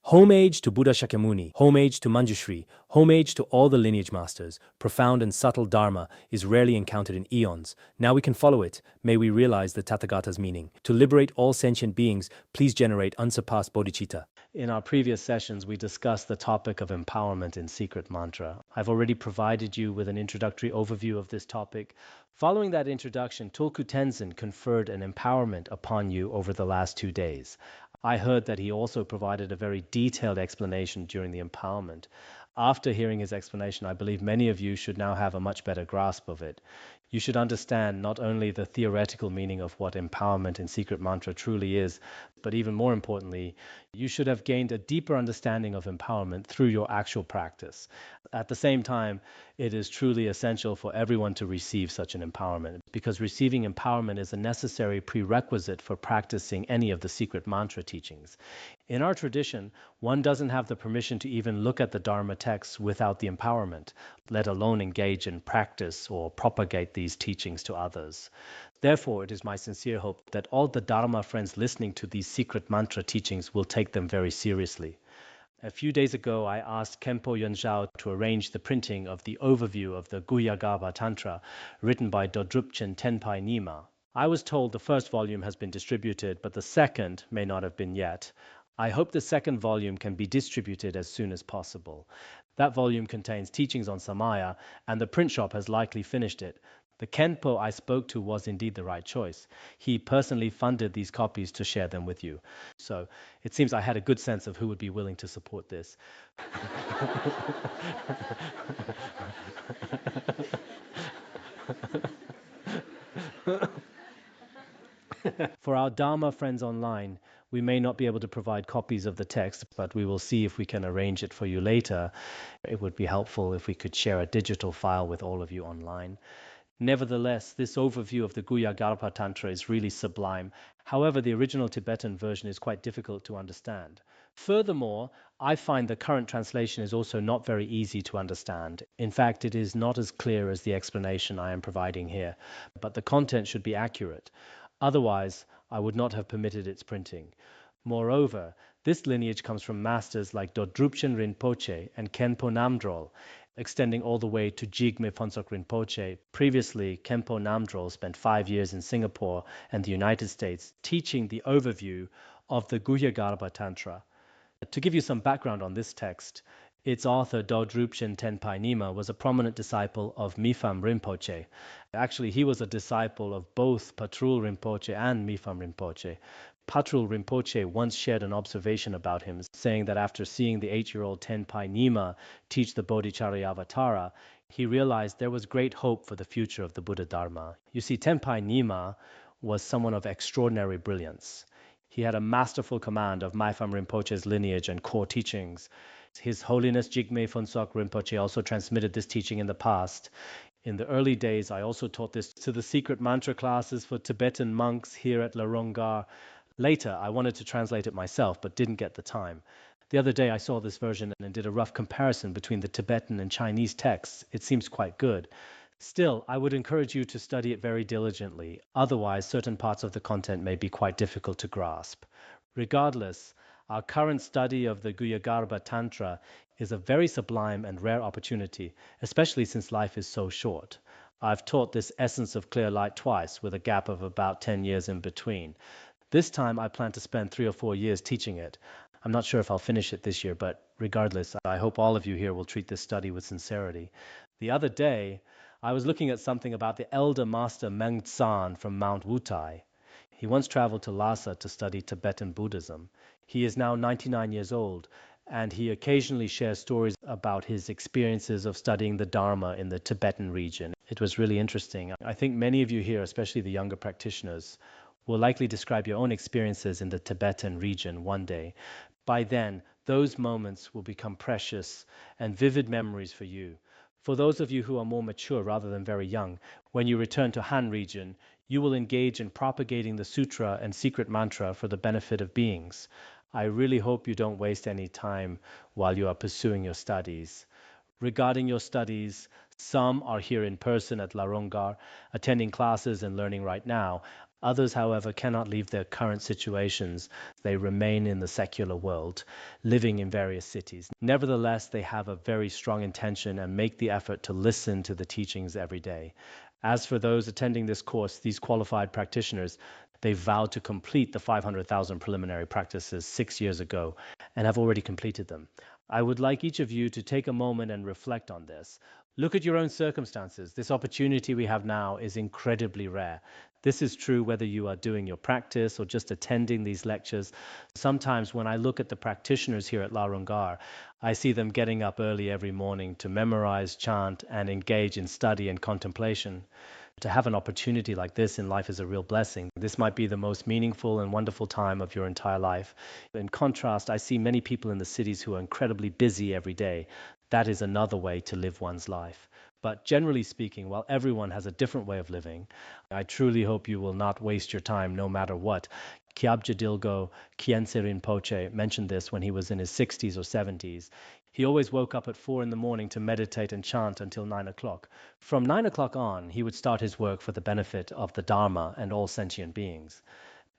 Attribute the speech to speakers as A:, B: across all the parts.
A: Homage to Buddha Shakyamuni, homage to Manjushri, homage to all the lineage masters. Profound and subtle Dharma is rarely encountered in eons. Now we can follow it. May we realize the Tathagata's meaning. To liberate all sentient beings, please generate unsurpassed bodhicitta. In our previous sessions, we discussed the topic of empowerment in secret mantra. I've already provided you with an introductory overview of this topic. Following that introduction, Tulku Tenzin conferred an empowerment upon you over the last 2 days. I heard that he also provided a very detailed explanation during the empowerment. After hearing his explanation, I believe many of you should now have a much better grasp of it. You should understand not only the theoretical meaning of what empowerment in secret mantra truly is, but even more importantly, you should have gained a deeper understanding of empowerment through your actual practice. At the same time, it is truly essential for everyone to receive such an empowerment, because receiving empowerment is a necessary prerequisite for practicing any of the secret mantra teachings. In our tradition, one doesn't have the permission to even look at the Dharma texts without the empowerment, let alone engage in practice or propagate these teachings to others. Therefore, it is my sincere hope that all the Dharma friends listening to these secret mantra teachings will take them very seriously. A few days ago, I asked Khenpo Yonzhao to arrange the printing of the overview of the Guhyagarbha Tantra written by Dodrupchen Tenpai Nima. I was told the first volume has been distributed, but the second may not have been yet. I hope the second volume can be distributed as soon as possible. That volume contains teachings on Samaya, and the print shop has likely finished it. The Khenpo I spoke to was indeed the right choice. He personally funded these copies to share them with you. So it seems I had a good sense of who would be willing to support this. For our Dharma friends online, we may not be able to provide copies of the text, but we will see if we can arrange it for you later. It would be helpful if we could share a digital file with all of you online. Nevertheless, this overview of the Guhyagarbha Tantra is really sublime. However, the original Tibetan version is quite difficult to understand. Furthermore, I find the current translation is also not very easy to understand. In fact, it is not as clear as the explanation I am providing here, but the content should be accurate. Otherwise, I would not have permitted its printing. Moreover, this lineage comes from masters like Dodrupchen Rinpoche and Khenpo Namdrol, extending all the way to Jigme Phuntsok Rinpoche. Previously, Khenpo Namdrol spent 5 years in Singapore and the United States teaching the overview of the Guhyagarbha Tantra. To give you some background on this text, its author, Dodrupchen Tenpai Nima, was a prominent disciple of Mipham Rinpoche. Actually, he was a disciple of both Patrul Rinpoche and Mipham Rinpoche. Patrul Rinpoche once shared an observation about him, saying that after seeing the 8-year-old Tenpai Nima teach the Bodhicharyavatara, he realized there was great hope for the future of the Buddha Dharma. You see, Tenpai Nima was someone of extraordinary brilliance. He had a masterful command of Mipham Rinpoche's lineage and core teachings. His Holiness Jigme Phuntsok Rinpoche also transmitted this teaching in the past. In the early days, I also taught this to the secret mantra classes for Tibetan monks here at Larongar. Later, I wanted to translate it myself, but didn't get the time. The other day, I saw this version and did a rough comparison between the Tibetan and Chinese texts. It seems quite good. Still, I would encourage you to study it very diligently. Otherwise, certain parts of the content may be quite difficult to grasp. Regardless, our current study of the Guhyagarbha Tantra is a very sublime and rare opportunity, especially since life is so short. I've taught this essence of clear light twice, with a gap of about 10 years in between. This time I plan to spend 3 or 4 years teaching it. I'm not sure if I'll finish it this year, but regardless, I hope all of you here will treat this study with sincerity. The other day, I was looking at something about the elder master Meng Tsan from Mount Wutai. He once traveled to Lhasa to study Tibetan Buddhism. He is now 99 years old, and he occasionally shares stories about his experiences of studying the Dharma in the Tibetan region. It was really interesting. I think many of you here, especially the younger practitioners, will likely describe your own experiences in the Tibetan region one day. By then, those moments will become precious and vivid memories for you. For those of you who are more mature rather than very young, when you return to Han region, you will engage in propagating the sutra and secret mantra for the benefit of beings. I really hope you don't waste any time while you are pursuing your studies. Regarding your studies, some are here in person at Larongar, attending classes and learning right now. Others, however, cannot leave their current situations. They remain in the secular world, living in various cities. Nevertheless, they have a very strong intention and make the effort to listen to the teachings every day. As for those attending this course, these qualified practitioners, they vowed to complete the 500,000 preliminary practices 6 years ago and have already completed them. I would like each of you to take a moment and reflect on this. Look at your own circumstances. This opportunity we have now is incredibly rare. This is true whether you are doing your practice or just attending these lectures. Sometimes when I look at the practitioners here at La Rungar, I see them getting up early every morning to memorize, chant, and engage in study and contemplation. To have an opportunity like this in life is a real blessing. This might be the most meaningful and wonderful time of your entire life. In contrast, I see many people in the cities who are incredibly busy every day. That is another way to live one's life. But generally speaking, while everyone has a different way of living, I truly hope you will not waste your time no matter what. Kyabje Dilgo Khyentse Rinpoche mentioned this when he was in his 60s or 70s. He always woke up at 4 in the morning to meditate and chant until 9 o'clock. From 9 o'clock on, he would start his work for the benefit of the Dharma and all sentient beings.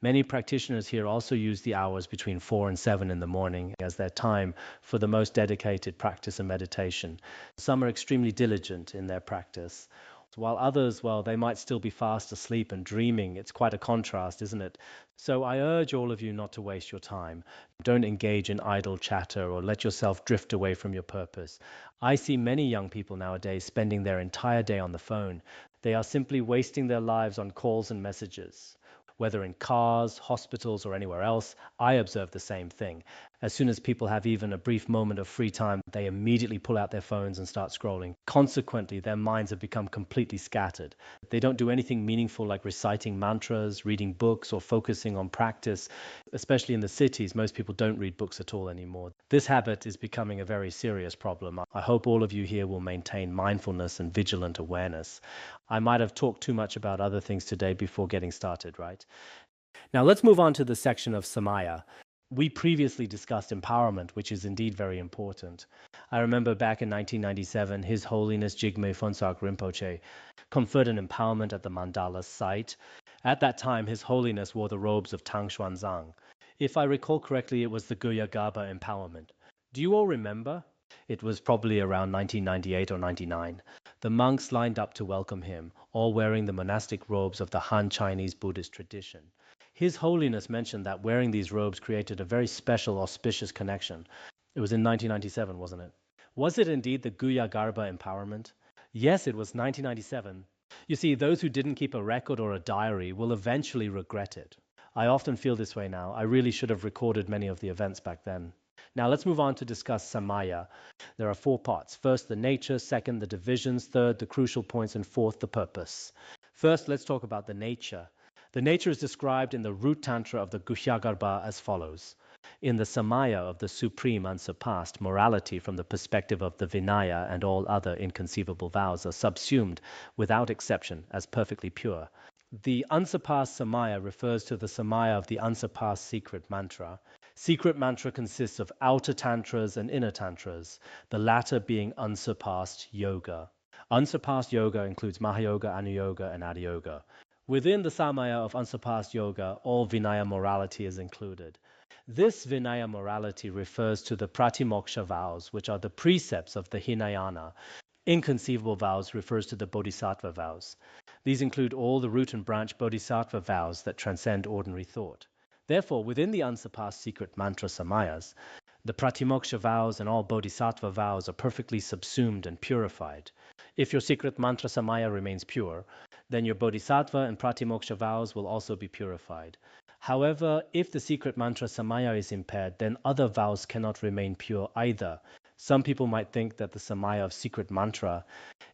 A: Many practitioners here also use the hours between 4 and 7 in the morning as their time for the most dedicated practice and meditation. Some are extremely diligent in their practice, while others, well, they might still be fast asleep and dreaming. It's quite a contrast, isn't it? So I urge all of you not to waste your time. Don't engage in idle chatter or let yourself drift away from your purpose. I see many young people nowadays spending their entire day on the phone. They are simply wasting their lives on calls and messages. Whether in cars, hospitals, or anywhere else, I observe the same thing. As soon as people have even a brief moment of free time, they immediately pull out their phones and start scrolling. Consequently, their minds have become completely scattered. They don't do anything meaningful like reciting mantras, reading books, or focusing on practice. Especially in the cities, most people don't read books at all anymore. This habit is becoming a very serious problem. I hope all of you here will maintain mindfulness and vigilant awareness. I might have talked too much about other things today before getting started, right? Now let's move on to the section of Samaya. We previously discussed empowerment, which is indeed very important. I remember back in 1997, His Holiness Jigme Phuntsok Rinpoche conferred an empowerment at the Mandala site. At that time, His Holiness wore the robes of Tang Xuanzang. If I recall correctly, it was the Guya Gaba empowerment. Do you all remember? It was probably around 1998 or 99. The monks lined up to welcome him, all wearing the monastic robes of the Han Chinese Buddhist tradition. His Holiness mentioned that wearing these robes created a very special, auspicious connection. It was in 1997, wasn't it? Was it indeed the Guya Garba empowerment? Yes, it was 1997. You see, those who didn't keep a record or a diary will eventually regret it. I often feel this way now. I really should have recorded many of the events back then. Now let's move on to discuss Samaya. There are 4 parts. First, the nature. Second, the divisions. Third, the crucial points. And fourth, the purpose. First, let's talk about the nature. The nature is described in the root tantra of the Guhyagarbha as follows. In the Samaya of the supreme unsurpassed, morality from the perspective of the Vinaya and all other inconceivable vows are subsumed without exception as perfectly pure. The unsurpassed Samaya refers to the Samaya of the unsurpassed secret mantra. Secret mantra consists of outer tantras and inner tantras, the latter being unsurpassed yoga. Unsurpassed yoga includes Mahayoga, Anuyoga, and Adiyoga. Within the Samaya of unsurpassed yoga, all Vinaya morality is included. This Vinaya morality refers to the Pratimoksha vows, which are the precepts of the Hinayana. Inconceivable vows refers to the Bodhisattva vows. These include all the root and branch Bodhisattva vows that transcend ordinary thought. Therefore, within the unsurpassed secret mantra Samayas, the Pratimoksha vows and all Bodhisattva vows are perfectly subsumed and purified. If your secret mantra Samaya remains pure, then your Bodhisattva and Pratimoksha vows will also be purified. However, if the secret mantra Samaya is impaired, then other vows cannot remain pure either. Some people might think that the Samaya of secret mantra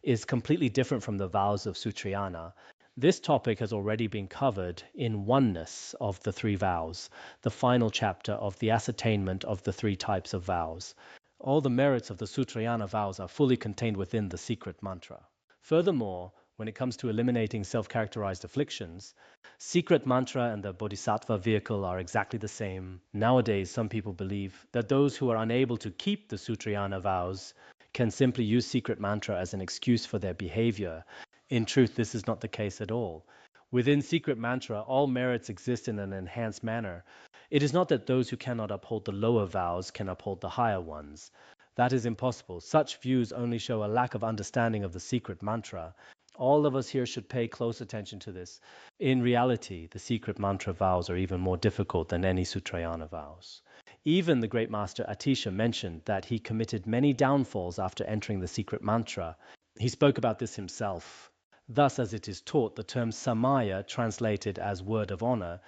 A: is completely different from the vows of Sutrayana. This topic has already been covered in Oneness of the 3 vows, the final chapter of the ascertainment of the 3 types of vows. All the merits of the Sutrayana vows are fully contained within the secret mantra. Furthermore, when it comes to eliminating self-characterized afflictions, secret mantra and the Bodhisattva vehicle are exactly the same. Nowadays, some people believe that those who are unable to keep the Sutrayana vows can simply use secret mantra as an excuse for their behavior. In truth, this is not the case at all. Within secret mantra, all merits exist in an enhanced manner. It is not that those who cannot uphold the lower vows can uphold the higher ones. That is impossible. Such views only show a lack of understanding of the secret mantra. All of us here should pay close attention to this. In reality, the secret mantra vows are even more difficult than any Sutrayana vows. Even the great master Atisha mentioned that he committed many downfalls after entering the secret mantra. He spoke about this himself. Thus, as it is taught, the term Samaya, translated as word of honor,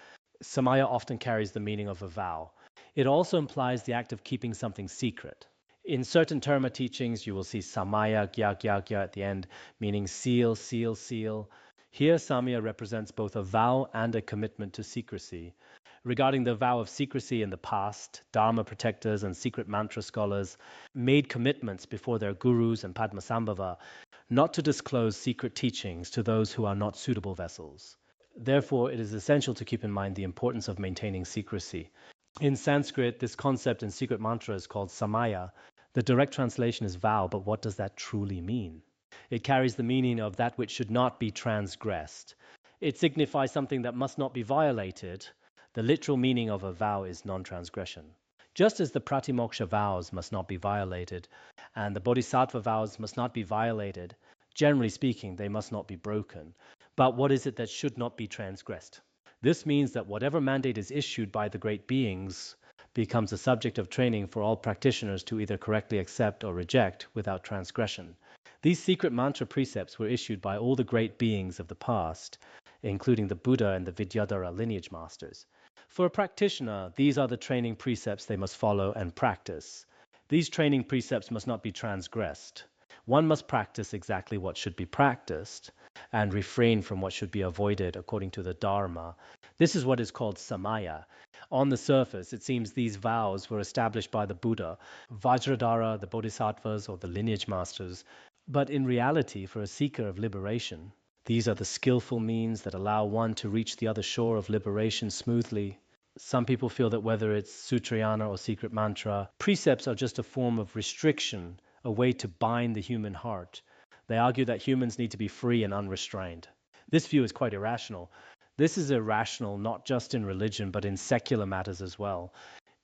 A: Samaya often carries the meaning of a vow. It also implies the act of keeping something secret. In certain Dharma teachings, you will see Samaya, Gya, Gya, Gya at the end, meaning seal, seal, seal. Here, Samaya represents both a vow and a commitment to secrecy. Regarding the vow of secrecy in the past, Dharma protectors and secret mantra scholars made commitments before their gurus and Padmasambhava not to disclose secret teachings to those who are not suitable vessels. Therefore, it is essential to keep in mind the importance of maintaining secrecy. In Sanskrit, this concept in secret mantra is called Samaya. The direct translation is vow, but what does that truly mean? It carries the meaning of that which should not be transgressed. It signifies something that must not be violated. The literal meaning of a vow is non-transgression. Just as the Pratimoksha vows must not be violated, and the Bodhisattva vows must not be violated, generally speaking, they must not be broken. But what is it that should not be transgressed? This means that whatever mandate is issued by the great beings becomes a subject of training for all practitioners to either correctly accept or reject without transgression. These secret mantra precepts were issued by all the great beings of the past, including the Buddha and the Vidyadhara lineage masters. For a practitioner, these are the training precepts they must follow and practice. These training precepts must not be transgressed. One must practice exactly what should be practiced and refrain from what should be avoided according to the Dharma. This is what is called Samaya. On the surface, it seems these vows were established by the Buddha, Vajrayana, the Bodhisattvas, or the lineage masters. But in reality, for a seeker of liberation, these are the skillful means that allow one to reach the other shore of liberation smoothly. Some people feel that whether it's Sutrayana or secret mantra, precepts are just a form of restriction, a way to bind the human heart. They argue that humans need to be free and unrestrained. This view is quite irrational. This is irrational not just in religion, but in secular matters as well.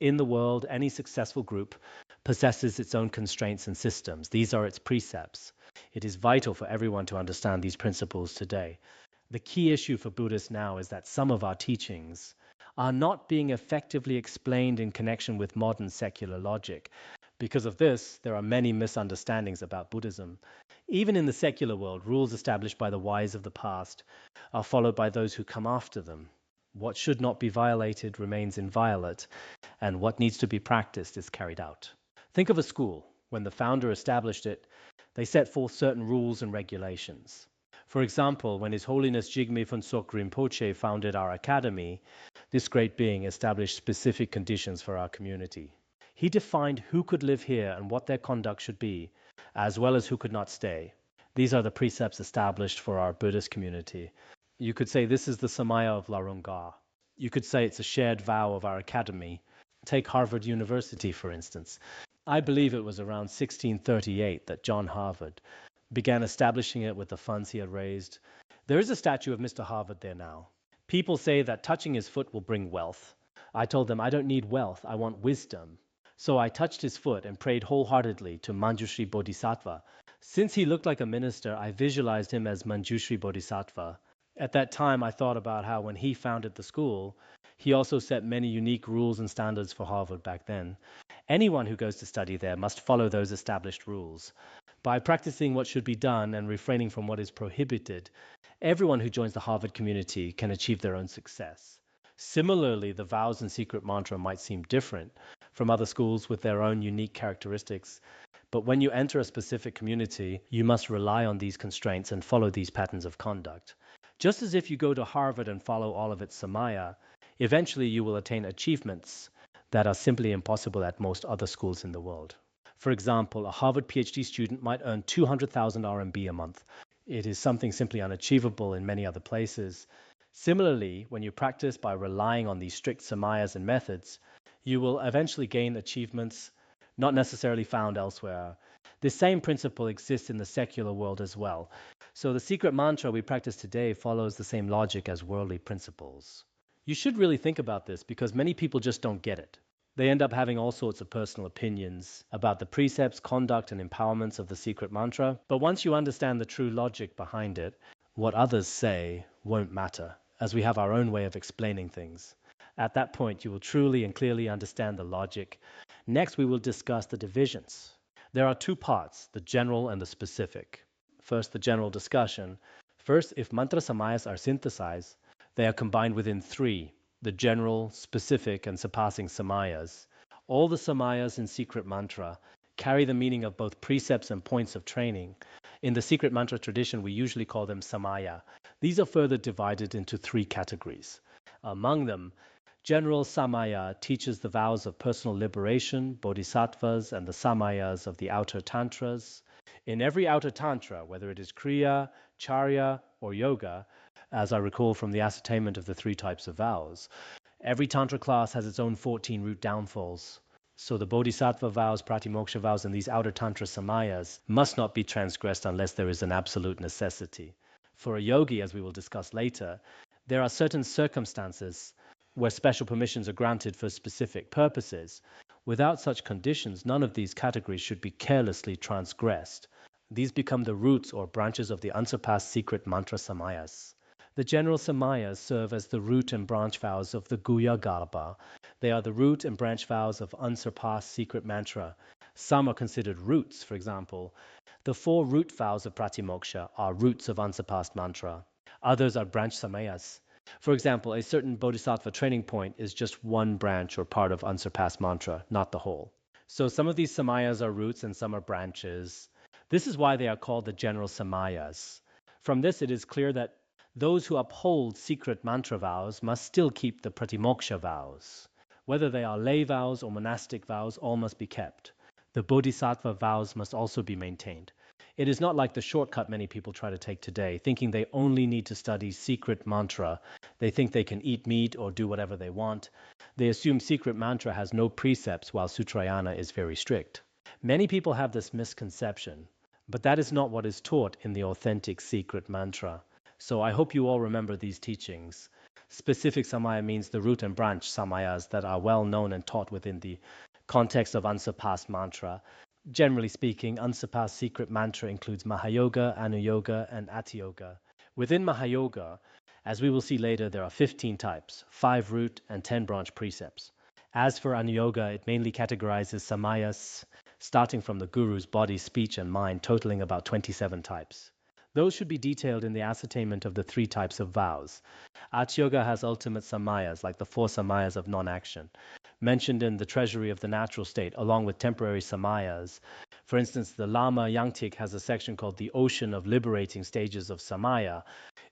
A: In the world, any successful group possesses its own constraints and systems. These are its precepts. It is vital for everyone to understand these principles today. The key issue for Buddhists now is that some of our teachings are not being effectively explained in connection with modern secular logic. Because of this, there are many misunderstandings about Buddhism. Even in the secular world, rules established by the wise of the past are followed by those who come after them. What should not be violated remains inviolate, and what needs to be practiced is carried out. Think of a school. When the founder established it, they set forth certain rules and regulations. For example, when His Holiness Jigme Phuntsok Rinpoche founded our academy, this great being established specific conditions for our community. He defined who could live here and what their conduct should be, as well as who could not stay. These are the precepts established for our Buddhist community. You could say this is the Samaya of Larunga. You could say it's a shared vow of our academy. Take Harvard University, for instance. I believe it was around 1638 that John Harvard began establishing it with the funds he had raised. There is a statue of Mr. Harvard there now. People say that touching his foot will bring wealth. I told them I don't need wealth, I want wisdom. So I touched his foot and prayed wholeheartedly to Manjushri Bodhisattva. Since he looked like a minister, I visualized him as Manjushri Bodhisattva. At that time, I thought about how when he founded the school, he also set many unique rules and standards for Harvard back then. Anyone who goes to study there must follow those established rules. By practicing what should be done and refraining from what is prohibited, everyone who joins the Harvard community can achieve their own success. Similarly, the vows and secret mantra might seem different from other schools with their own unique characteristics, but when you enter a specific community, you must rely on these constraints and follow these patterns of conduct. Just as if you go to Harvard and follow all of its Samaya, eventually you will attain achievements that are simply impossible at most other schools in the world. For example, a Harvard PhD student might earn 200,000 RMB a month. It is something simply unachievable in many other places. Similarly, when you practice by relying on these strict Samayas and methods, you will eventually gain achievements not necessarily found elsewhere. This same principle exists in the secular world as well. So the secret mantra we practice today follows the same logic as worldly principles. You should really think about this because many people just don't get it. They end up having all sorts of personal opinions about the precepts, conduct, and empowerments of the secret mantra. But once you understand the true logic behind it, what others say won't matter, as we have our own way of explaining things. At that point, you will truly and clearly understand the logic. Next, we will discuss the divisions. There are two parts, the general and the specific. First, the general discussion. First, if mantra samayas are synthesized, they are combined within three, the general, specific, and surpassing samayas. All the samayas in secret mantra carry the meaning of both precepts and points of training. In the secret mantra tradition, we usually call them samaya. These are further divided into three categories. Among them, General Samaya teaches the vows of personal liberation, bodhisattvas, and the Samayas of the outer tantras. In every outer tantra, whether it is Kriya, Charya, or Yoga, as I recall from the ascertainment of the three types of vows, every tantra class has its own 14 root downfalls. So the bodhisattva vows, pratimoksha vows, and these outer tantra samayas must not be transgressed unless there is an absolute necessity. For a yogi, as we will discuss later, there are certain circumstances where special permissions are granted for specific purposes. Without such conditions, none of these categories should be carelessly transgressed. These become the roots or branches of the unsurpassed secret mantra samayas. The general samayas serve as the root and branch vows of the Guhya Garbha. They are the root and branch vows of unsurpassed secret mantra. Some are considered roots, for example. The four root vows of pratimoksha are roots of unsurpassed mantra. Others are branch samayas. For example, a certain bodhisattva training point is just one branch or part of unsurpassed mantra, not the whole. So some of these samayas are roots and some are branches. This is why they are called the general samayas. From this, it is clear that those who uphold secret mantra vows must still keep the pratimoksha vows. Whether they are lay vows or monastic vows, all must be kept. The bodhisattva vows must also be maintained. It is not like the shortcut many people try to take today, thinking they only need to study secret mantra. They think they can eat meat or do whatever they want. They assume secret mantra has no precepts while Sutrayana is very strict. Many people have this misconception, but that is not what is taught in the authentic secret mantra. So I hope you all remember these teachings. Specific samaya means the root and branch samayas that are well known and taught within the context of unsurpassed mantra. Generally speaking, unsurpassed secret mantra includes Mahayoga, Anuyoga, and Atiyoga. Within Mahayoga, as we will see later, there are 15 types, 5 root and 10 branch precepts. As for Anuyoga, it mainly categorizes Samayas, starting from the Guru's body, speech, and mind, totaling about 27 types. Those should be detailed in the ascertainment of the 3 types of vows. Atiyoga has ultimate Samayas, like the 4 Samayas of non-action, mentioned in the treasury of the natural state, along with temporary samayas. For instance, the Lama Yangtik has a section called the Ocean of Liberating Stages of Samaya.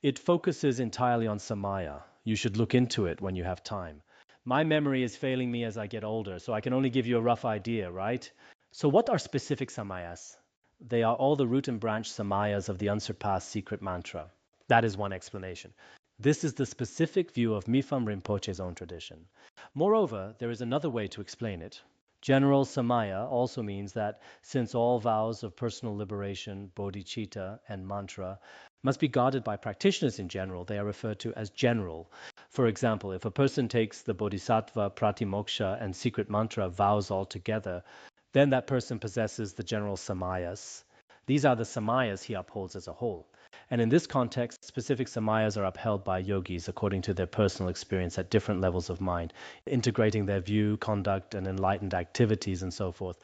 A: It focuses entirely on samaya. You should look into it when you have time. My memory is failing me as I get older, so I can only give you a rough idea, right? So what are specific samayas? They are all the root and branch samayas of the unsurpassed secret mantra. That is one explanation. This is the specific view of Mipham Rinpoche's own tradition. Moreover, there is another way to explain it. General Samaya also means that since all vows of personal liberation, bodhicitta, and mantra must be guarded by practitioners in general, they are referred to as general. For example, if a person takes the bodhisattva, pratimoksha, and secret mantra vows all together, then that person possesses the general samayas. These are the samayas he upholds as a whole. And in this context, specific samayas are upheld by yogis according to their personal experience at different levels of mind, integrating their view, conduct, and enlightened activities and so forth.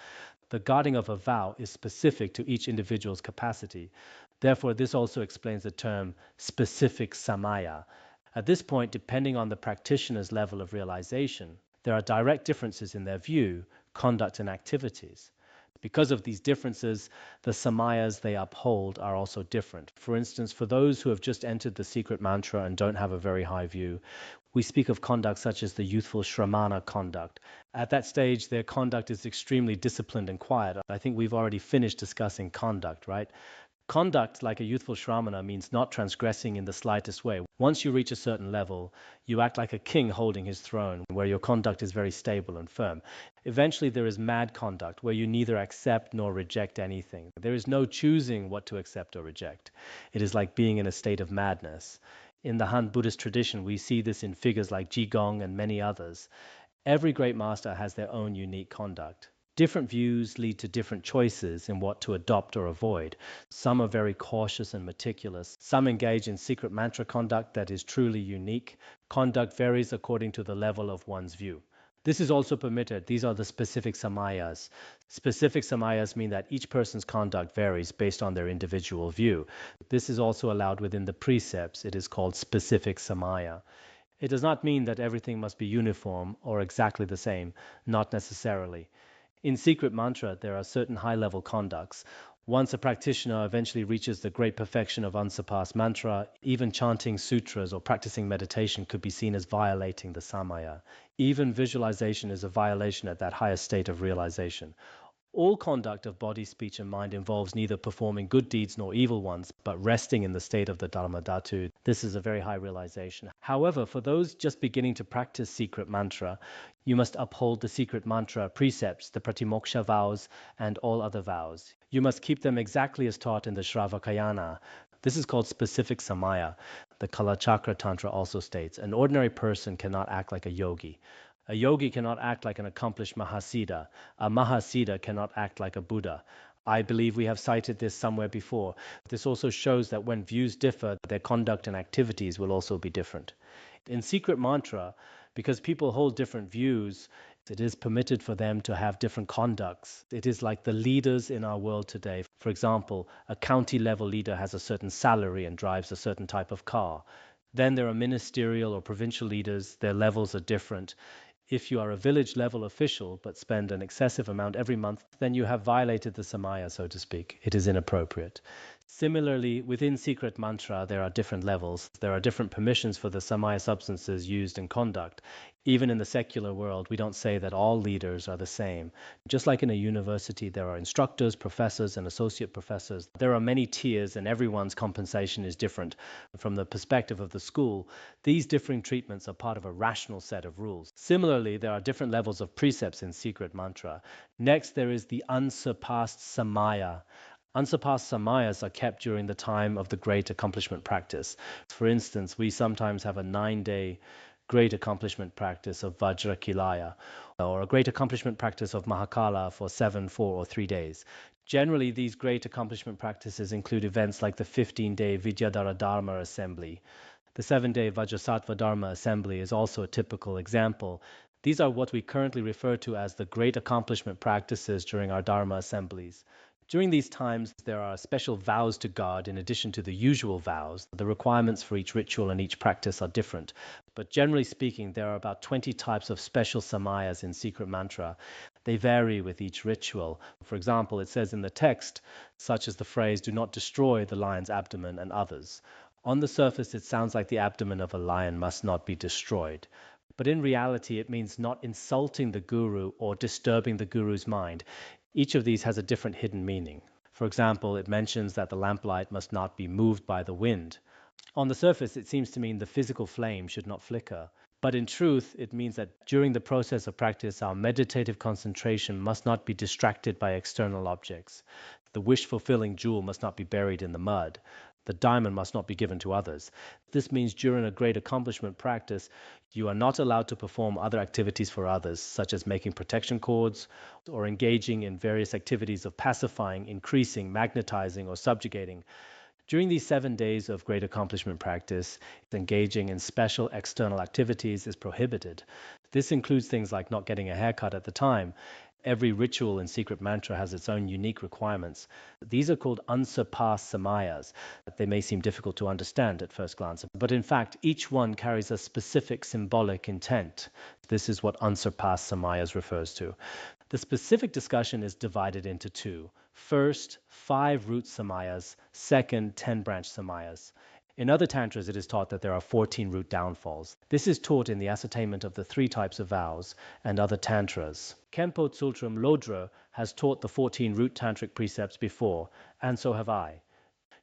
A: The guarding of a vow is specific to each individual's capacity. Therefore, this also explains the term specific samaya. At this point, depending on the practitioner's level of realization, there are direct differences in their view, conduct, and activities. Because of these differences, the samayas they uphold are also different. For instance, for those who have just entered the secret mantra and don't have a very high view, we speak of conduct such as the youthful shramana conduct. At that stage, their conduct is extremely disciplined and quiet. I think we've already finished discussing conduct, right? Conduct, like a youthful shramana, means not transgressing in the slightest way. Once you reach a certain level, you act like a king holding his throne, where your conduct is very stable and firm. Eventually, there is mad conduct, where you neither accept nor reject anything. There is no choosing what to accept or reject. It is like being in a state of madness. In the Han Buddhist tradition, we see this in figures like Jigong and many others. Every great master has their own unique conduct. Different views lead to different choices in what to adopt or avoid. Some are very cautious and meticulous. Some engage in secret mantra conduct that is truly unique. Conduct varies according to the level of one's view. This is also permitted. These are the specific Samayas. Specific Samayas mean that each person's conduct varies based on their individual view. This is also allowed within the precepts. It is called specific Samaya. It does not mean that everything must be uniform or exactly the same, not necessarily. In secret mantra, there are certain high-level conducts. Once a practitioner eventually reaches the great perfection of unsurpassed mantra, even chanting sutras or practicing meditation could be seen as violating the Samaya. Even visualization is a violation at that higher state of realization. All conduct of body, speech, and mind involves neither performing good deeds nor evil ones, but resting in the state of the Dharma Dhatu. This is a very high realization. However, for those just beginning to practice secret mantra, you must uphold the secret mantra precepts, the pratimoksha vows, and all other vows. You must keep them exactly as taught in the Shravakayana. This is called specific samaya. The Kalachakra Tantra also states, an ordinary person cannot act like a yogi. A yogi cannot act like an accomplished Mahasiddha. A Mahasiddha cannot act like a Buddha. I believe we have cited this somewhere before. This also shows that when views differ, their conduct and activities will also be different. In secret mantra, because people hold different views, it is permitted for them to have different conducts. It is like the leaders in our world today. For example, a county level leader has a certain salary and drives a certain type of car. Then there are ministerial or provincial leaders, their levels are different. If you are a village level official but spend an excessive amount every month, then you have violated the Samaya, so to speak. It is inappropriate. Similarly, within secret mantra, there are different levels. There are different permissions for the Samaya substances used in conduct. Even in the secular world, we don't say that all leaders are the same. Just like in a university, there are instructors, professors, and associate professors. There are many tiers, and everyone's compensation is different. From the perspective of the school, these differing treatments are part of a rational set of rules. Similarly, there are different levels of precepts in secret mantra. Next, there is the unsurpassed Samaya. Unsurpassed Samayas are kept during the time of the great accomplishment practice. For instance, we sometimes have a 9-day great accomplishment practice of Vajrakilaya, or a great accomplishment practice of Mahakala for 7, 4, or 3 days. Generally, these great accomplishment practices include events like the 15-day Vidyadhara Dharma Assembly. The 7-day Vajrasattva Dharma Assembly is also a typical example. These are what we currently refer to as the great accomplishment practices during our Dharma assemblies. During these times, there are special vows to God in addition to the usual vows. The requirements for each ritual and each practice are different. But generally speaking, there are about 20 types of special samayas in secret mantra. They vary with each ritual. For example, it says in the text, such as the phrase, do not destroy the lion's abdomen and others. On the surface, it sounds like the abdomen of a lion must not be destroyed. But in reality, it means not insulting the guru or disturbing the guru's mind. Each of these has a different hidden meaning. For example, it mentions that the lamplight must not be moved by the wind. On the surface, it seems to mean the physical flame should not flicker. But in truth, it means that during the process of practice, our meditative concentration must not be distracted by external objects. The wish-fulfilling jewel must not be buried in the mud. The diamond must not be given to others. This means during a great accomplishment practice, you are not allowed to perform other activities for others, such as making protection cords or engaging in various activities of pacifying, increasing, magnetizing, or subjugating. During these 7 days of great accomplishment practice, engaging in special external activities is prohibited. This includes things like not getting a haircut at the time. Every ritual in secret mantra has its own unique requirements. These are called unsurpassed samayas. They may seem difficult to understand at first glance, but in fact, each one carries a specific symbolic intent. This is what unsurpassed samayas refers to. The specific discussion is divided into two. First, 5 root samayas. Second, 10 branch samayas. In other tantras, it is taught that there are 14 root downfalls. This is taught in the ascertainment of the 3 types of vows and other tantras. Khenpo Tsultrim Lodra has taught the 14 root tantric precepts before, and so have I.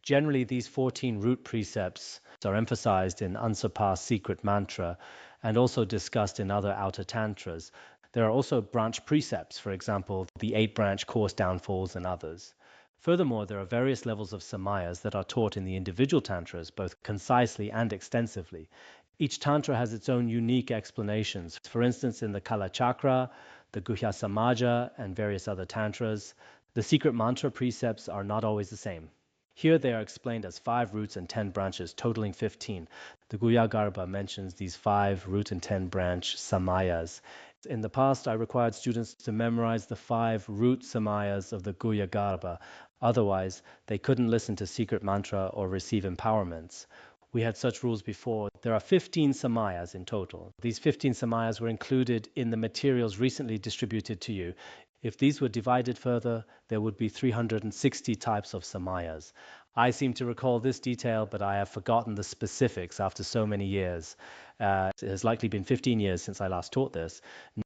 A: Generally, these 14 root precepts are emphasized in Unsurpassed Secret Mantra and also discussed in other outer tantras. There are also branch precepts, for example, the 8-branch course downfalls and others. Furthermore, there are various levels of Samayas that are taught in the individual tantras, both concisely and extensively. Each tantra has its own unique explanations. For instance, in the Kala Chakra, the Guhya Samaja, and various other tantras, the secret mantra precepts are not always the same. Here they are explained as 5 roots and 10 branches, totaling 15. The Guhya Garbha mentions these 5 root and 10 branch Samayas. In the past, I required students to memorize the 5 root Samayas of the Guhya Garbha. Otherwise, they couldn't listen to secret mantra or receive empowerments. We had such rules before. There are 15 Samayas in total. These 15 Samayas were included in the materials recently distributed to you. If these were divided further, there would be 360 types of Samayas. I seem to recall this detail, but I have forgotten the specifics after so many years. It has likely been 15 years since I last taught this.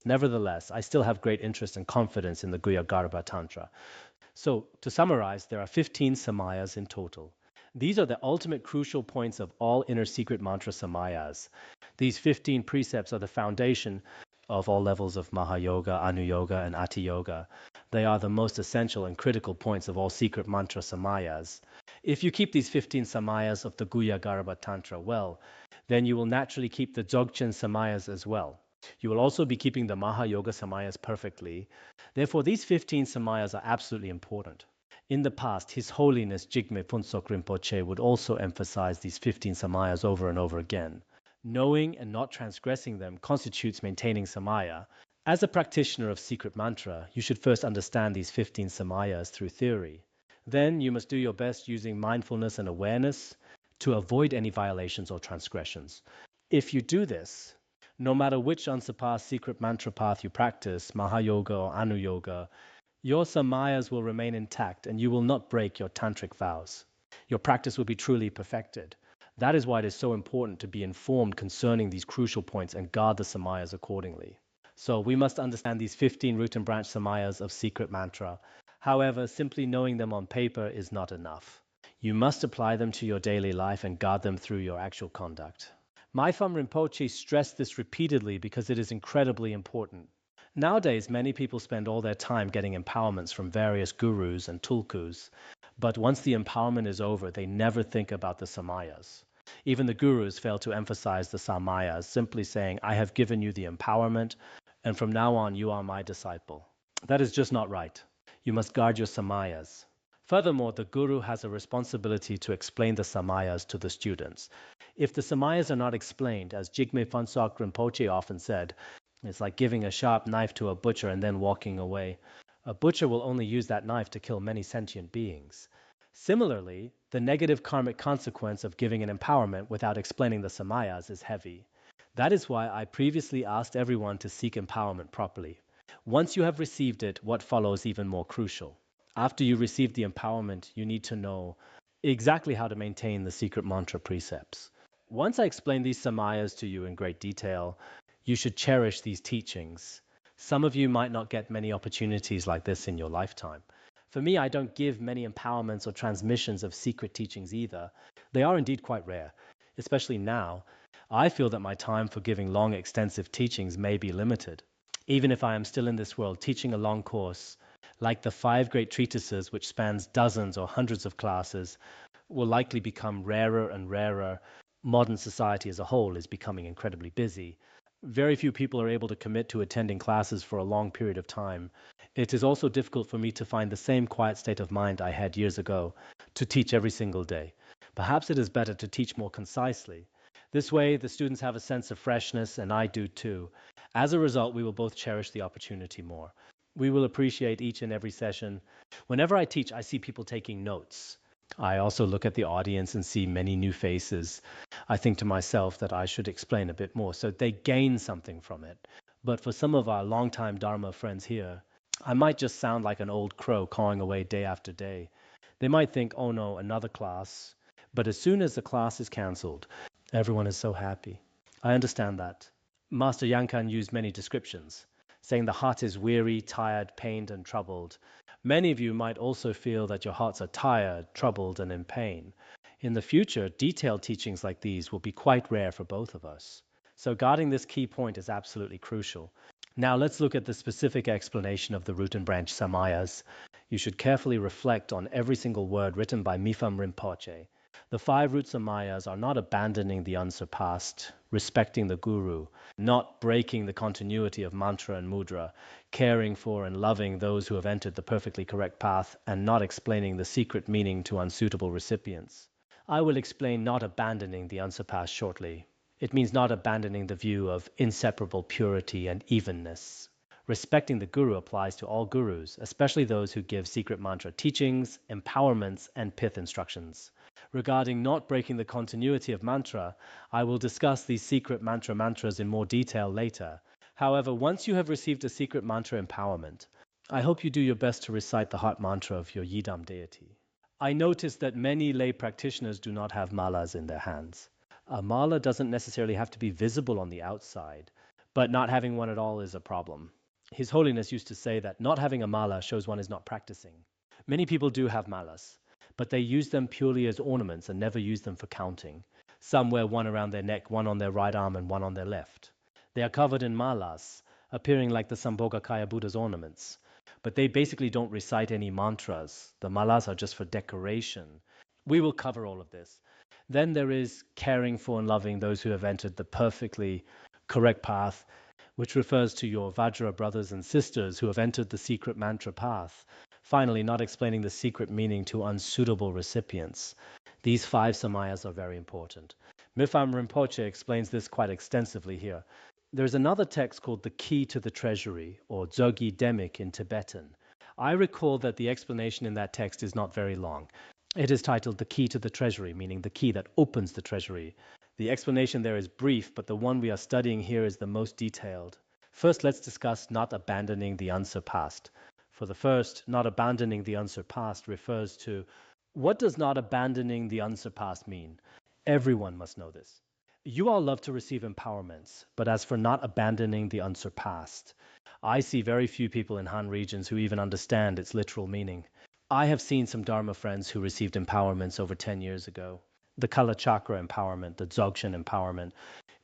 A: Nevertheless, I still have great interest and confidence in the Guhya Garbha Tantra. So, to summarize, there are 15 Samayas in total. These are the ultimate crucial points of all inner secret mantra Samayas. These 15 precepts are the foundation of all levels of Mahayoga, Anuyoga, and Ati Yoga. They are the most essential and critical points of all secret mantra Samayas. If you keep these 15 Samayas of the Guhya Garbha Tantra well, then you will naturally keep the Dzogchen Samayas as well. You will also be keeping the Mahayoga Samayas perfectly. Therefore, these 15 Samayas are absolutely important. In the past, His Holiness Jigme Phuntsok Rinpoche would also emphasize these 15 Samayas over and over again. Knowing and not transgressing them constitutes maintaining Samaya. As a practitioner of secret mantra, you should first understand these 15 Samayas through theory. Then you must do your best using mindfulness and awareness to avoid any violations or transgressions. If you do this, no matter which unsurpassed secret mantra path you practice, Mahayoga or Anuyoga, your Samayas will remain intact and you will not break your tantric vows. Your practice will be truly perfected. That is why it is so important to be informed concerning these crucial points and guard the Samayas accordingly. So we must understand these 15 root and branch Samayas of secret mantra. However, simply knowing them on paper is not enough. You must apply them to your daily life and guard them through your actual conduct. My Pham Rinpoche stressed this repeatedly because it is incredibly important. Nowadays, many people spend all their time getting empowerments from various gurus and tulkus, but once the empowerment is over, they never think about the Samayas. Even the gurus fail to emphasize the Samayas, simply saying, I have given you the empowerment, and from now on you are my disciple. That is just not right. You must guard your Samayas. Furthermore, the guru has a responsibility to explain the Samayas to the students. If the Samayas are not explained, as Jigme Phuntsok Rinpoche often said, it's like giving a sharp knife to a butcher and then walking away. A butcher will only use that knife to kill many sentient beings. Similarly, the negative karmic consequence of giving an empowerment without explaining the Samayas is heavy. That is why I previously asked everyone to seek empowerment properly. Once you have received it, what follows even more crucial. After you receive the empowerment, you need to know exactly how to maintain the secret mantra precepts. Once I explain these Samayas to you in great detail, you should cherish these teachings. Some of you might not get many opportunities like this in your lifetime. For me, I don't give many empowerments or transmissions of secret teachings either. They are indeed quite rare, especially now. I feel that my time for giving long, extensive teachings may be limited. Even if I am still in this world teaching a long course, like the 5 great treatises which spans dozens or hundreds of classes, will likely become rarer and rarer. Modern society as a whole is becoming incredibly busy. Very few people are able to commit to attending classes for a long period of time. It is also difficult for me to find the same quiet state of mind I had years ago to teach every single day. Perhaps it is better to teach more concisely. This way, the students have a sense of freshness, and I do too. As a result, we will both cherish the opportunity more. We will appreciate each and every session. Whenever I teach, I see people taking notes. I also look at the audience and see many new faces. I think to myself that I should explain a bit more so they gain something from it. But for some of our longtime Dharma friends here, I might just sound like an old crow cawing away day after day. They might think, oh no, another class. But as soon as the class is cancelled, everyone is so happy. I understand that. Master Yankan used many descriptions, saying the heart is weary, tired, pained, and troubled. Many of you might also feel that your hearts are tired, troubled, and in pain. In the future, detailed teachings like these will be quite rare for both of us. So guarding this key point is absolutely crucial. Now let's look at the specific explanation of the root and branch Samayas. You should carefully reflect on every single word written by Mipham Rinpoche. The five root Samayas are not abandoning the unsurpassed, respecting the guru, not breaking the continuity of mantra and mudra, caring for and loving those who have entered the perfectly correct path, and not explaining the secret meaning to unsuitable recipients. I will explain not abandoning the unsurpassed shortly. It means not abandoning the view of inseparable purity and evenness. Respecting the guru applies to all gurus, especially those who give secret mantra teachings, empowerments, and pith instructions. Regarding not breaking the continuity of mantra, I will discuss these secret mantras in more detail later. However, once you have received a secret mantra empowerment, I hope you do your best to recite the heart mantra of your Yidam deity. I notice that many lay practitioners do not have malas in their hands. A mala doesn't necessarily have to be visible on the outside, but not having one at all is a problem. His Holiness used to say that not having a mala shows one is not practicing. Many people do have malas, but they use them purely as ornaments and never use them for counting. Some wear one around their neck, one on their right arm, and one on their left. They are covered in malas, appearing like the Sambhogakaya Buddha's ornaments. But they basically don't recite any mantras. The malas are just for decoration. We will cover all of this. Then there is caring for and loving those who have entered the perfectly correct path, which refers to your Vajra brothers and sisters who have entered the secret mantra path. Finally, not explaining the secret meaning to unsuitable recipients. These five samayas are very important. Mipham Rinpoche explains this quite extensively here. There's another text called The Key to the Treasury, or Dzogchen Demik in Tibetan. I recall that the explanation in that text is not very long. It is titled The Key to the Treasury, meaning the key that opens the treasury. The explanation there is brief, but the one we are studying here is the most detailed. First, let's discuss not abandoning the unsurpassed. For the first, not abandoning the unsurpassed refers to what does not abandoning the unsurpassed mean? Everyone must know this. You all love to receive empowerments, but as for not abandoning the unsurpassed, I see very few people in Han regions who even understand its literal meaning. I have seen some Dharma friends who received empowerments over 10 years ago. The Kala Chakra empowerment, the Dzogchen empowerment.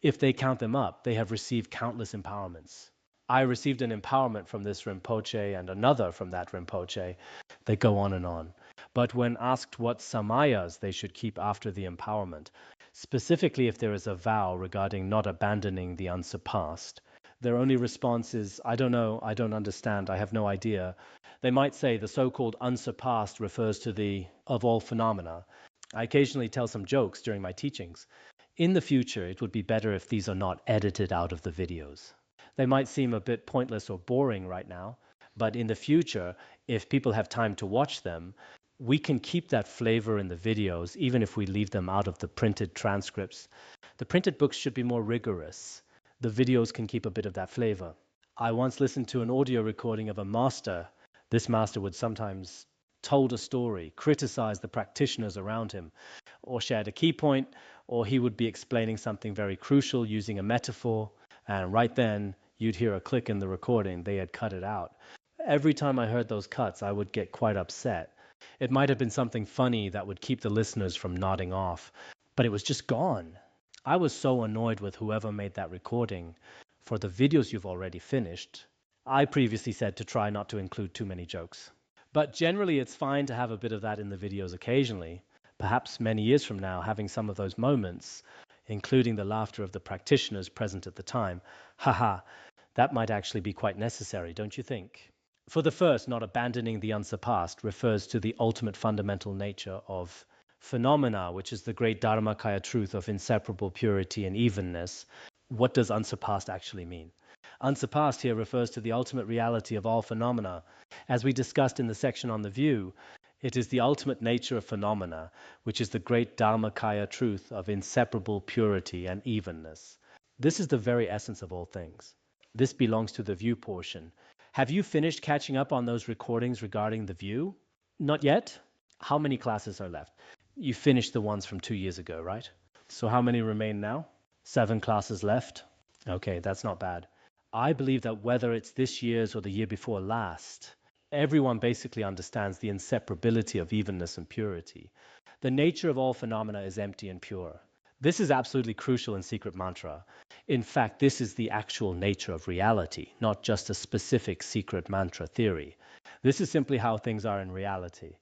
A: If they count them up, they have received countless empowerments. I received an empowerment from this Rinpoche and another from that Rinpoche. They go on and on. But when asked what Samayas they should keep after the empowerment, specifically if there is a vow regarding not abandoning the unsurpassed, their only response is, I don't know, I don't understand, I have no idea. They might say the so-called unsurpassed refers to the of all phenomena. I occasionally tell some jokes during my teachings. In the future, it would be better if these are not edited out of the videos. They might seem a bit pointless or boring right now, but in the future, if people have time to watch them, we can keep that flavor in the videos even if we leave them out of the printed transcripts. The printed books should be more rigorous. The videos can keep a bit of that flavor. I once listened to an audio recording of a master. This master would sometimes told a story, criticized the practitioners around him, or shared a key point, or he would be explaining something very crucial using a metaphor, and right then you'd hear a click in the recording. They had cut it out. Every time I heard those cuts, I would get quite upset. It might have been something funny that would keep the listeners from nodding off, but it was just gone. I was so annoyed with whoever made that recording. For the videos you've already finished, I previously said to try not to include too many jokes. But generally, it's fine to have a bit of that in the videos occasionally. Perhaps many years from now, having some of those moments, including the laughter of the practitioners present at the time, haha, that might actually be quite necessary, don't you think? For the first, not abandoning the unsurpassed refers to the ultimate fundamental nature of phenomena, which is the great Dharmakaya truth of inseparable purity and evenness. What does unsurpassed actually mean? Unsurpassed here refers to the ultimate reality of all phenomena. As we discussed in the section on the view, it is the ultimate nature of phenomena, which is the great Dharmakaya truth of inseparable purity and evenness. This is the very essence of all things. This belongs to the view portion. Have you finished catching up on those recordings regarding the view? Not yet? How many classes are left? You finished the ones from 2 years ago, right? So how many remain now? 7 classes left? Okay, that's not bad. I believe that whether it's this year's or the year before last, Everyone basically understands the inseparability of evenness and purity. The nature of all phenomena is empty and pure. This is absolutely crucial in Secret Mantra. In fact, this is the actual nature of reality, not just a specific secret mantra theory. This is simply how things are in reality.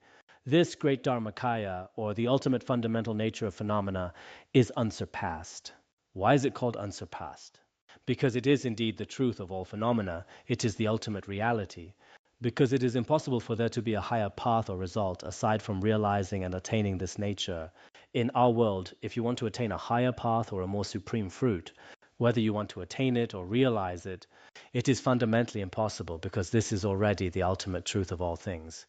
A: This great Dharmakaya, or the ultimate fundamental nature of phenomena, is unsurpassed. Why is it called unsurpassed? Because it is indeed the truth of all phenomena. It is the ultimate reality. Because it is impossible for there to be a higher path or result aside from realizing and attaining this nature. In our world, if you want to attain a higher path or a more supreme fruit, whether you want to attain it or realize it, it is fundamentally impossible because this is already the ultimate truth of all things.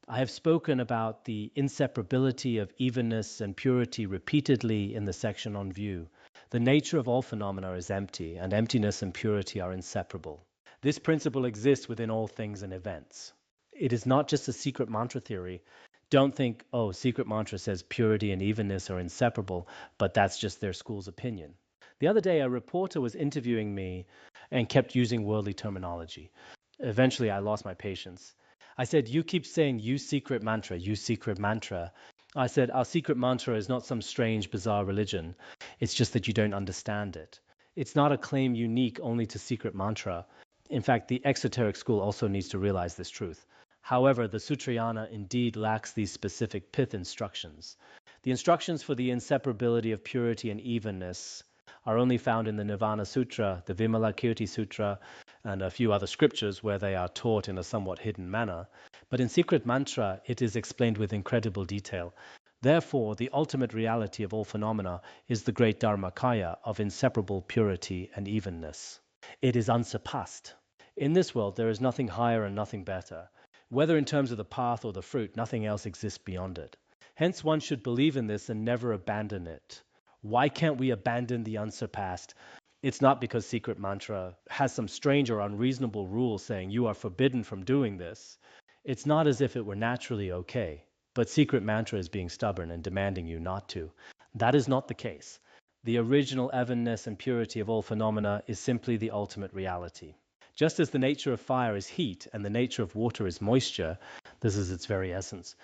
A: I have spoken about the inseparability of evenness and purity repeatedly in the section on view. The nature of all phenomena is empty, and emptiness and purity are inseparable. This principle exists within all things and events. It is not just a secret mantra theory. Don't think, oh, secret mantra says purity and evenness are inseparable, but that's just their school's opinion. The other day, a reporter was interviewing me and kept using worldly terminology. Eventually, I lost my patience. I said, you keep saying, you secret mantra, you secret mantra. I said, our secret mantra is not some strange, bizarre religion. It's just that you don't understand it. It's not a claim unique only to secret mantra. In fact, the exoteric school also needs to realize this truth. However, the Sutrayana indeed lacks these specific pith instructions. The instructions for the inseparability of purity and evenness are only found in the Nirvana Sutra, the Vimalakirti Sutra, and a few other scriptures where they are taught in a somewhat hidden manner. But in Secret Mantra, it is explained with incredible detail. Therefore, the ultimate reality of all phenomena is the great Dharmakaya of inseparable purity and evenness. It is unsurpassed. In this world, there is nothing higher and nothing better. Whether in terms of the path or the fruit, nothing else exists beyond it. Hence, one should believe in this and never abandon it. Why can't we abandon the unsurpassed? It's not because Secret Mantra has some strange or unreasonable rule saying you are forbidden from doing this. It's not as if it were naturally okay. But Secret Mantra is being stubborn and demanding you not to. That is not the case. The original evenness and purity of all phenomena is simply the ultimate reality. Just as the nature of fire is heat and the nature of water is moisture, this is its very essence.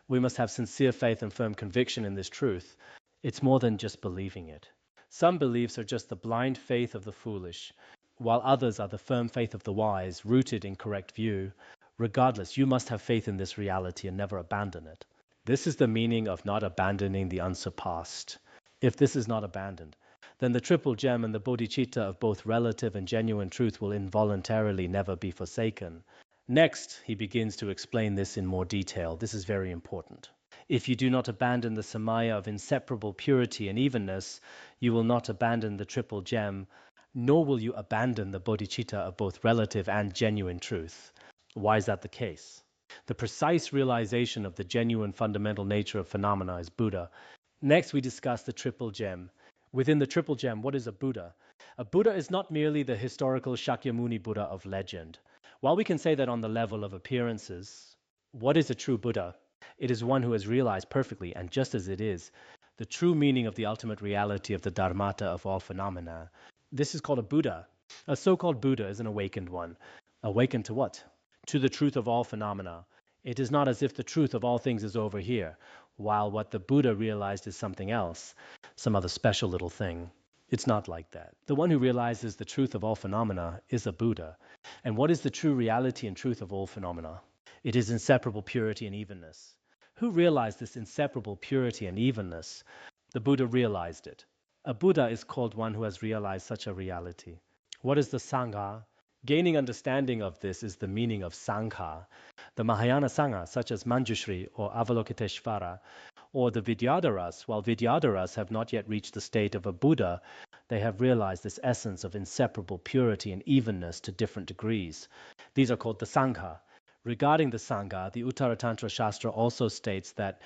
A: We must have sincere faith and firm conviction in this truth. It's more than just believing it. Some beliefs are just the blind faith of the foolish, while others are the firm faith of the wise, rooted in correct view. Regardless, you must have faith in this reality and never abandon it. This is the meaning of not abandoning the unsurpassed. If this is not abandoned, then the triple gem and the bodhicitta of both relative and genuine truth will involuntarily never be forsaken. Next, he begins to explain this in more detail. This is very important. If you do not abandon the Samaya of inseparable purity and evenness, you will not abandon the triple gem, nor will you abandon the bodhicitta of both relative and genuine truth. Why is that the case? The precise realization of the genuine fundamental nature of phenomena is Buddha. Next, we discuss the triple gem. Within the triple gem, what is a Buddha? A Buddha is not merely the historical Shakyamuni Buddha of legend. While we can say that on the level of appearances, what is a true Buddha? It is one who has realized perfectly, and just as it is, the true meaning of the ultimate reality of the dharmata of all phenomena. This is called a Buddha. A so-called Buddha is an awakened one. Awakened to what? To the truth of all phenomena. It is not as if the truth of all things is over here, while what the Buddha realized is something else, some other special little thing. It's not like that. The one who realizes the truth of all phenomena is a Buddha. And what is the true reality and truth of all phenomena? It is inseparable purity and evenness. Who realized this inseparable purity and evenness? The Buddha realized it. A Buddha is called one who has realized such a reality. What is the Sangha? Gaining understanding of this is the meaning of Sangha. The Mahayana Sangha, such as Manjushri or Avalokiteshvara, or the Vidyadharas, while Vidyadharas have not yet reached the state of a Buddha, they have realized this essence of inseparable purity and evenness to different degrees. These are called the Sangha. Regarding the Sangha, the Uttara Tantra Shastra also states that,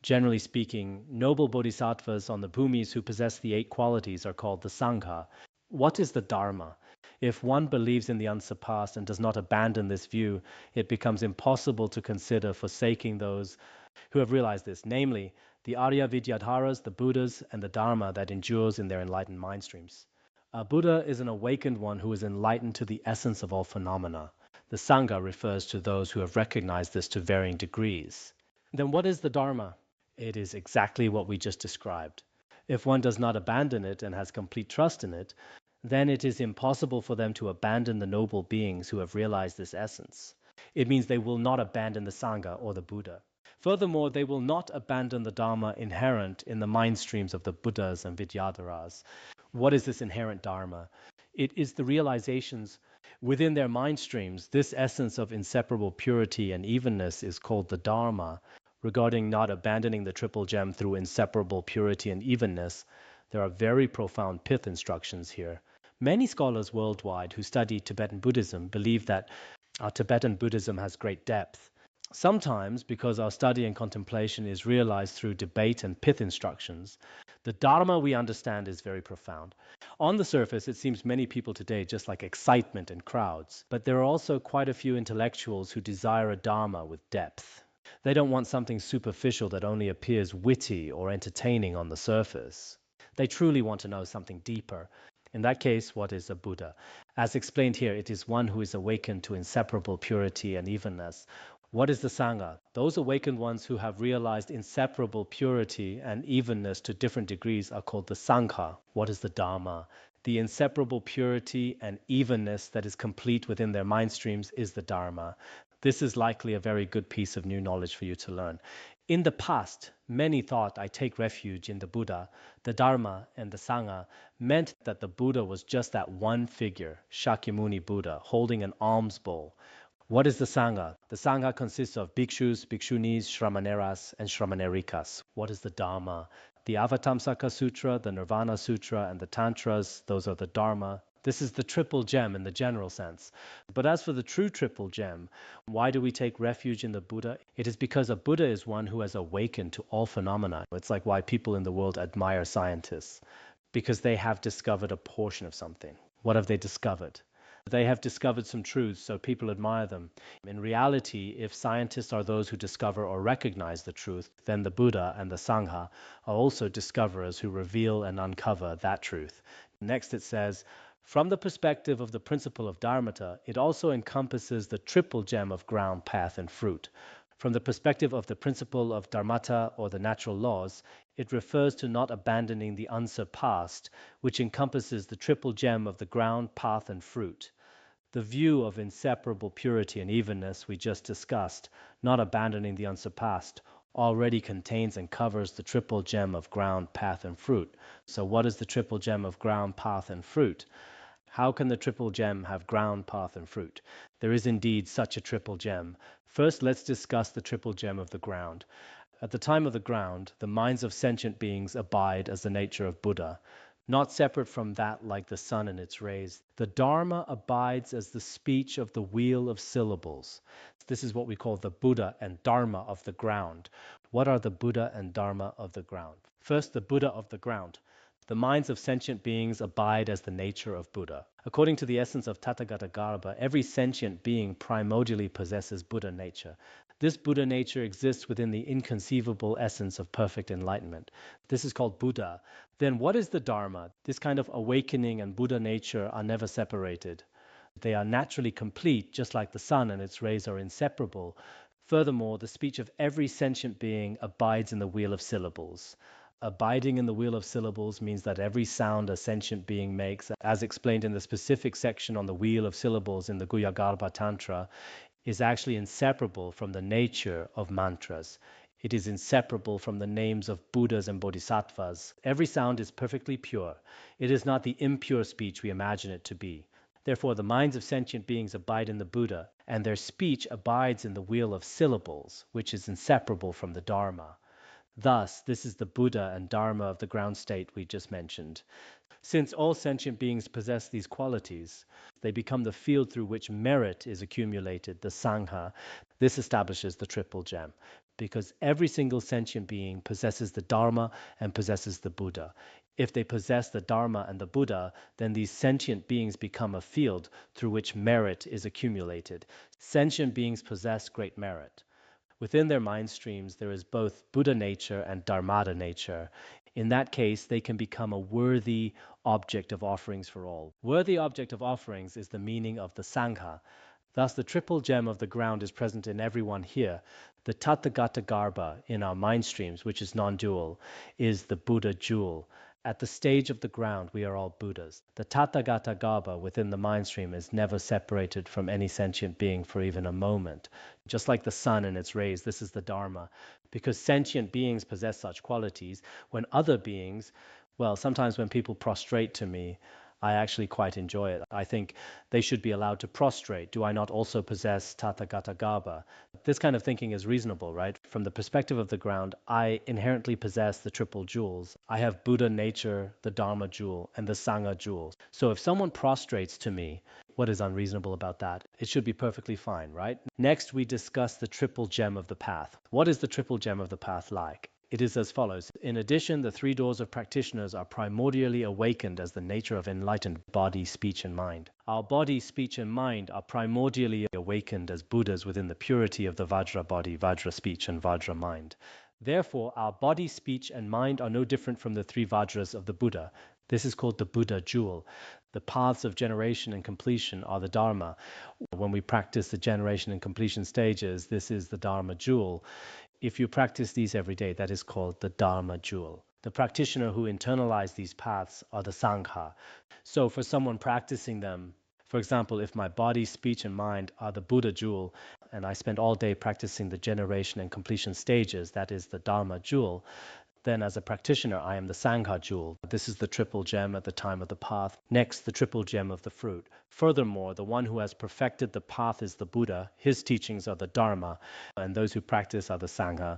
A: generally speaking, noble bodhisattvas on the bhumis who possess the 8 qualities are called the Sangha. What is the Dharma? If one believes in the unsurpassed and does not abandon this view, it becomes impossible to consider forsaking those who have realized this, namely, the Arya Vidyadharas, the Buddhas, and the Dharma that endures in their enlightened mind streams. A Buddha is an awakened one who is enlightened to the essence of all phenomena. The Sangha refers to those who have recognized this to varying degrees. Then what is the Dharma? It is exactly what we just described. If one does not abandon it and has complete trust in it, then it is impossible for them to abandon the noble beings who have realized this essence. It means they will not abandon the Sangha or the Buddha. Furthermore, they will not abandon the Dharma inherent in the mind streams of the Buddhas and Vidyadharas. What is this inherent Dharma? It is the realizations within their mind streams. This essence of inseparable purity and evenness is called the Dharma. Regarding not abandoning the triple gem through inseparable purity and evenness, there are very profound pith instructions here. Many scholars worldwide who study Tibetan Buddhism believe that our Tibetan Buddhism has great depth. Sometimes, because our study and contemplation is realized through debate and pith instructions, the Dharma we understand is very profound. On the surface, it seems many people today just like excitement and crowds, but there are also quite a few intellectuals who desire a Dharma with depth. They don't want something superficial that only appears witty or entertaining on the surface. They truly want to know something deeper. In that case, what is a Buddha? As explained here, it is one who is awakened to inseparable purity and evenness. What is the Sangha? Those awakened ones who have realized inseparable purity and evenness to different degrees are called the Sangha. What is the Dharma? The inseparable purity and evenness that is complete within their mind streams is the Dharma. This is likely a very good piece of new knowledge for you to learn. In the past, many thought I take refuge in the Buddha. The Dharma and the Sangha meant that the Buddha was just that one figure, Shakyamuni Buddha, holding an alms bowl. What is the Sangha? The Sangha consists of bhikshus, bhikshunis, shramaneras, and shramanerikas. What is the Dharma? The Avatamsaka Sutra, the Nirvana Sutra, and the Tantras, those are the Dharma. This is the triple gem in the general sense. But as for the true triple gem, why do we take refuge in the Buddha? It is because a Buddha is one who has awakened to all phenomena. It's like why people in the world admire scientists, because they have discovered a portion of something. What have they discovered? They have discovered some truths, so people admire them. In reality, if scientists are those who discover or recognize the truth, then the Buddha and the Sangha are also discoverers who reveal and uncover that truth. Next it says, from the perspective of the principle of Dharmata, it also encompasses the triple gem of ground, path, and fruit. From the perspective of the principle of Dharmata, or the natural laws, it refers to not abandoning the unsurpassed, which encompasses the triple gem of the ground, path, and fruit. The view of inseparable purity and evenness we just discussed, not abandoning the unsurpassed, already contains and covers the triple gem of ground, path, and fruit. So what is the triple gem of ground, path, and fruit? How can the triple gem have ground, path, and fruit? There is indeed such a triple gem. First, let's discuss the triple gem of the ground. At the time of the ground, the minds of sentient beings abide as the nature of Buddha, not separate from that like the sun and its rays. The Dharma abides as the speech of the wheel of syllables. This is what we call the Buddha and Dharma of the ground. What are the Buddha and Dharma of the ground? First, the Buddha of the ground. The minds of sentient beings abide as the nature of Buddha. According to the essence of Tathagata Garbha, every sentient being primordially possesses Buddha nature. This Buddha nature exists within the inconceivable essence of perfect enlightenment. This is called Buddha. Then what is the Dharma? This kind of awakening and Buddha nature are never separated. They are naturally complete, just like the sun and its rays are inseparable. Furthermore, the speech of every sentient being abides in the wheel of syllables. Abiding in the wheel of syllables means that every sound a sentient being makes, as explained in the specific section on the wheel of syllables in the Guhyagarbha Tantra, is actually inseparable from the nature of mantras. It is inseparable from the names of Buddhas and Bodhisattvas. Every sound is perfectly pure. It is not the impure speech we imagine it to be. Therefore, the minds of sentient beings abide in the Buddha, and their speech abides in the wheel of syllables, which is inseparable from the Dharma. Thus, this is the Buddha and Dharma of the ground state we just mentioned. Since all sentient beings possess these qualities, they become the field through which merit is accumulated, the Sangha. This establishes the triple gem, because every single sentient being possesses the Dharma and possesses the Buddha. If they possess the Dharma and the Buddha, then these sentient beings become a field through which merit is accumulated. Sentient beings possess great merit. Within their mind streams, there is both Buddha nature and Dharmata nature. In that case, they can become a worthy object of offerings for all. Worthy object of offerings is the meaning of the Sangha. Thus, the triple gem of the ground is present in everyone here. The Tathagata Garbha in our mind streams, which is non-dual, is the Buddha jewel. At the stage of the ground, we are all Buddhas. The Tathagata Garbha within the mind stream is never separated from any sentient being for even a moment. Just like the sun and its rays, this is the Dharma. Because sentient beings possess such qualities, when other beings, well, sometimes when people prostrate to me, I actually quite enjoy it. I think they should be allowed to prostrate. Do I not also possess Tathagata Garbha? This kind of thinking is reasonable, right? From the perspective of the ground, I inherently possess the triple jewels. I have Buddha nature, the Dharma jewel, and the Sangha jewel. So if someone prostrates to me, what is unreasonable about that? It should be perfectly fine, right? Next, we discuss the triple gem of the path. What is the triple gem of the path like? It is as follows. In addition, the three doors of practitioners are primordially awakened as the nature of enlightened body, speech, and mind. Our body, speech, and mind are primordially awakened as Buddhas within the purity of the Vajra body, Vajra speech, and Vajra mind. Therefore, our body, speech, and mind are no different from the three Vajras of the Buddha. This is called the Buddha jewel. The paths of generation and completion are the Dharma. When we practice the generation and completion stages, this is the Dharma jewel. If you practice these every day, that is called the Dharma jewel. The practitioner who internalizes these paths are the Sangha. So for someone practicing them, for example, if my body, speech, and mind are the Buddha jewel, and I spend all day practicing the generation and completion stages, that is the Dharma jewel, then as a practitioner, I am the Sangha jewel. This is the triple gem at the time of the path. Next, the triple gem of the fruit. Furthermore, the one who has perfected the path is the Buddha. His teachings are the Dharma, and those who practice are the Sangha.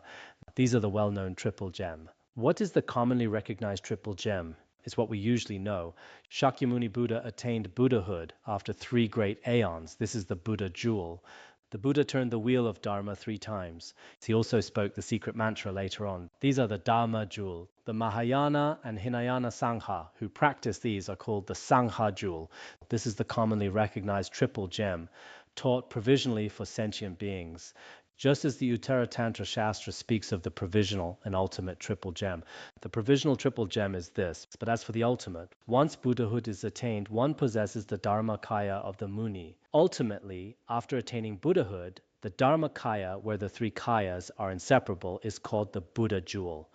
A: These are the well-known triple gem. What is the commonly recognized triple gem? It's what we usually know. Shakyamuni Buddha attained Buddhahood after 3 great aeons. This is the Buddha jewel. The Buddha turned the wheel of Dharma 3 times. He also spoke the secret mantra later on. These are the Dharma jewel. The Mahayana and Hinayana Sangha who practice these are called the Sangha jewel. This is the commonly recognized triple gem, taught provisionally for sentient beings. Just as the Uttara Tantra Shastra speaks of the provisional and ultimate triple gem, the provisional triple gem is this. But as for the ultimate, once Buddhahood is attained, one possesses the Dharmakaya of the Muni. Ultimately, after attaining Buddhahood, the Dharmakaya, where the 3 kayas are inseparable, is called the Buddha jewel.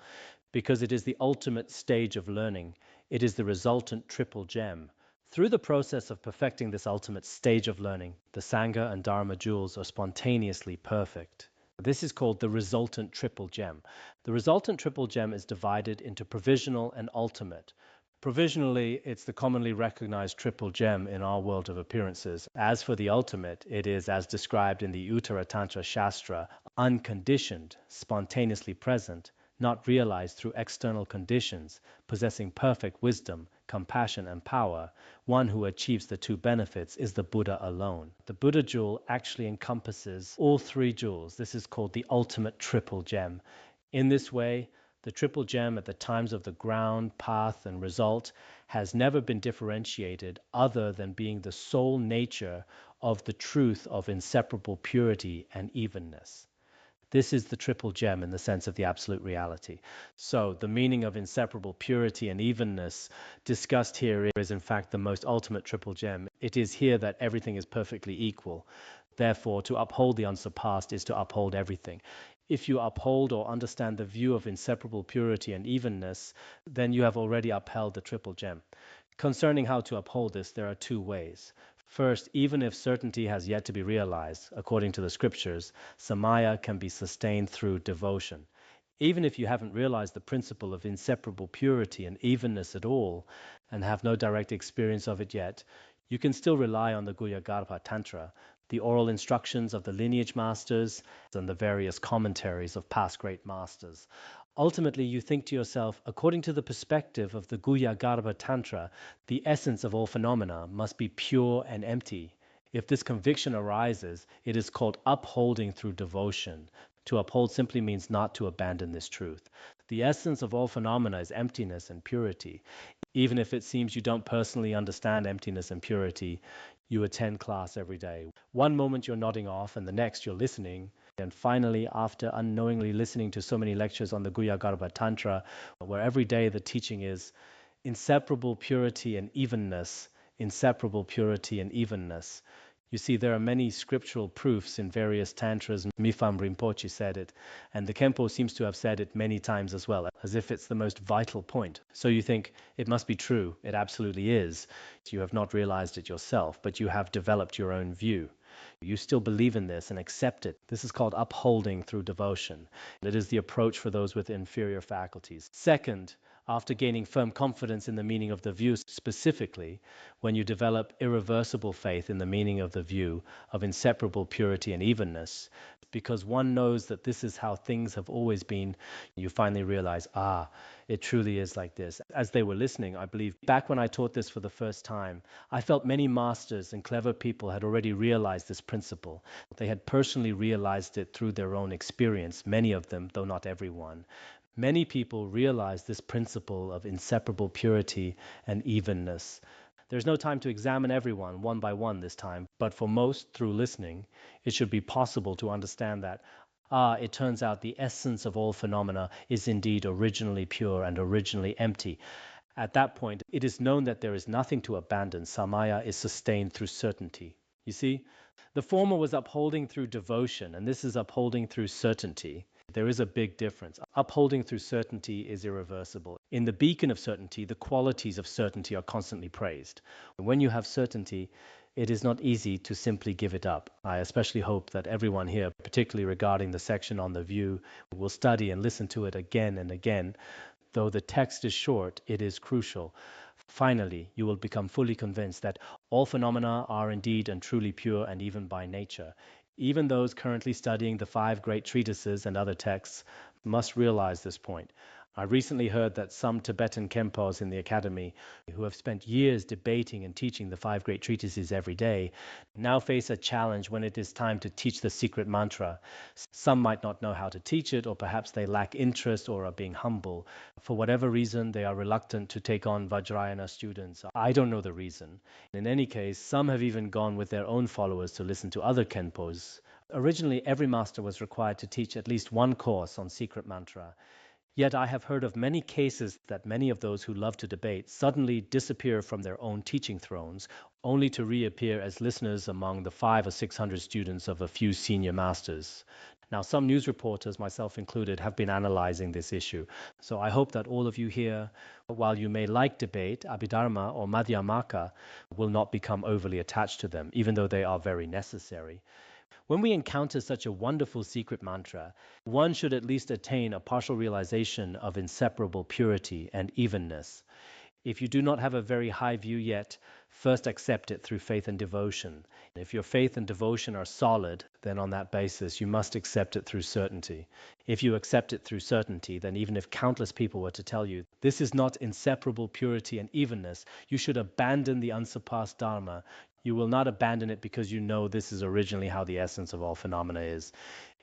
A: Because it is the ultimate stage of learning, it is the resultant triple gem. Through the process of perfecting this ultimate stage of learning, the Sangha and Dharma jewels are spontaneously perfect. This is called the resultant triple gem. The resultant triple gem is divided into provisional and ultimate. Provisionally, it's the commonly recognized triple gem in our world of appearances. As for the ultimate, it is, as described in the Uttara Tantra Shastra, unconditioned, spontaneously present, not realized through external conditions, possessing perfect wisdom, compassion, and power. One who achieves the 2 benefits is the Buddha alone. The Buddha jewel actually encompasses all 3 jewels. This is called the ultimate triple gem. In this way, the triple gem at the times of the ground, path, and result has never been differentiated other than being the sole nature of the truth of inseparable purity and evenness. This is the triple gem in the sense of the absolute reality. So the meaning of inseparable purity and evenness discussed here is in fact the most ultimate triple gem. It is here that everything is perfectly equal. Therefore, to uphold the unsurpassed is to uphold everything. If you uphold or understand the view of inseparable purity and evenness, then you have already upheld the triple gem. Concerning how to uphold this, there are 2 ways. First, even if certainty has yet to be realized, according to the scriptures, Samaya can be sustained through devotion. Even if you haven't realized the principle of inseparable purity and evenness at all, and have no direct experience of it yet, you can still rely on the Guhyagarbha Tantra, the oral instructions of the lineage masters, and the various commentaries of past great masters. Ultimately, you think to yourself, according to the perspective of the Guhyagarbha Tantra, the essence of all phenomena must be pure and empty. If this conviction arises, it is called upholding through devotion. To uphold simply means not to abandon this truth. The essence of all phenomena is emptiness and purity. Even if it seems you don't personally understand emptiness and purity, you attend class every day. One moment you're nodding off, and the next you're listening. And finally, after unknowingly listening to so many lectures on the Guhyagarbha Tantra, where every day the teaching is inseparable purity and evenness, inseparable purity and evenness, You see, there are many scriptural proofs in various tantras. Mifam Rinpoche said it, and the Khenpo seems to have said it many times as well, as if it's the most vital point. So you think, it must be true. It absolutely is. You have not realized it yourself, but you have developed your own view. You still believe in this and accept it. This is called upholding through devotion. It is the approach for those with inferior faculties. Second, after gaining firm confidence in the meaning of the view specifically, when you develop irreversible faith in the meaning of the view of inseparable purity and evenness, because one knows that this is how things have always been, you finally realize, it truly is like this. As they were listening, I believe, back when I taught this for the first time, I felt many masters and clever people had already realized this principle. They had personally realized it through their own experience, many of them, though not everyone. Many people realize this principle of inseparable purity and evenness. There's no time to examine everyone one by one this time, but for most, through listening, it should be possible to understand that, it turns out the essence of all phenomena is indeed originally pure and originally empty. At that point, it is known that there is nothing to abandon. Samaya is sustained through certainty. You see, the former was upholding through devotion, and this is upholding through certainty. There is a big difference. Upholding through certainty is irreversible. In the beacon of certainty, the qualities of certainty are constantly praised. When you have certainty, it is not easy to simply give it up. I especially hope that everyone here, particularly regarding the section on the view, will study and listen to it again and again. Though the text is short, it is crucial. Finally, you will become fully convinced that all phenomena are indeed and truly pure and even by nature. Even those currently studying the 5 great treatises and other texts must realize this point. I recently heard that some Tibetan Khenpos in the academy, who have spent years debating and teaching the 5 great treatises every day, now face a challenge when it is time to teach the secret mantra. Some might not know how to teach it, or perhaps they lack interest or are being humble. For whatever reason, they are reluctant to take on Vajrayana students. I don't know the reason. In any case, some have even gone with their own followers to listen to other Khenpos. Originally, every master was required to teach at least one course on secret mantra. Yet I have heard of many cases that many of those who love to debate suddenly disappear from their own teaching thrones, only to reappear as listeners among the 500 or 600 students of a few senior masters. Now, some news reporters, myself included, have been analyzing this issue. So I hope that all of you here, while you may like debate, Abhidharma or Madhyamaka, will not become overly attached to them, even though they are very necessary. When we encounter such a wonderful secret mantra, one should at least attain a partial realization of inseparable purity and evenness. If you do not have a very high view yet, first accept it through faith and devotion. If your faith and devotion are solid, then on that basis you must accept it through certainty. If you accept it through certainty, then even if countless people were to tell you, this is not inseparable purity and evenness, you should abandon the unsurpassed Dharma. You will not abandon it because you know this is originally how the essence of all phenomena is.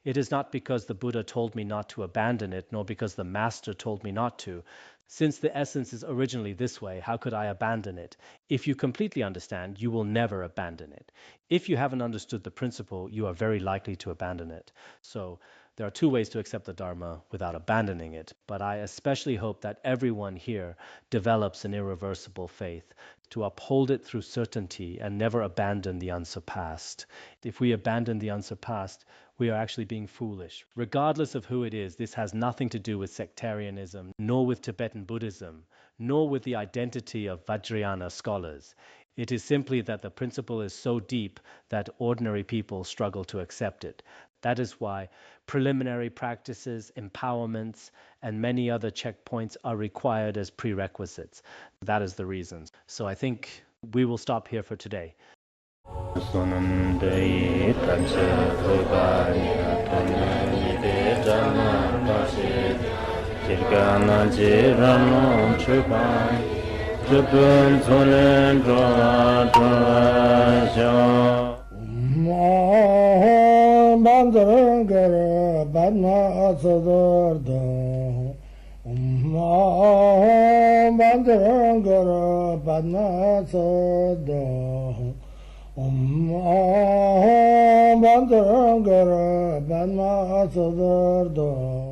A: It is not because the Buddha told me not to abandon it, nor because the Master told me not to. Since the essence is originally this way, how could I abandon it? If you completely understand, you will never abandon it. If you haven't understood the principle, you are very likely to abandon it. So there are 2 ways to accept the Dharma without abandoning it, but I especially hope that everyone here develops an irreversible faith, to uphold it through certainty and never abandon the unsurpassed. If we abandon the unsurpassed, we are actually being foolish. Regardless of who it is, this has nothing to do with sectarianism, nor with Tibetan Buddhism, nor with the identity of Vajrayana scholars. It is simply that the principle is so deep that ordinary people struggle to accept it. That is why preliminary practices, empowerments, and many other checkpoints are required as prerequisites. That is the reason. So I think we will stop here for today.
B: Bandharangara Badma Sadargye Bandharangara Badma Sadargye Bandharangara Badma Sadargye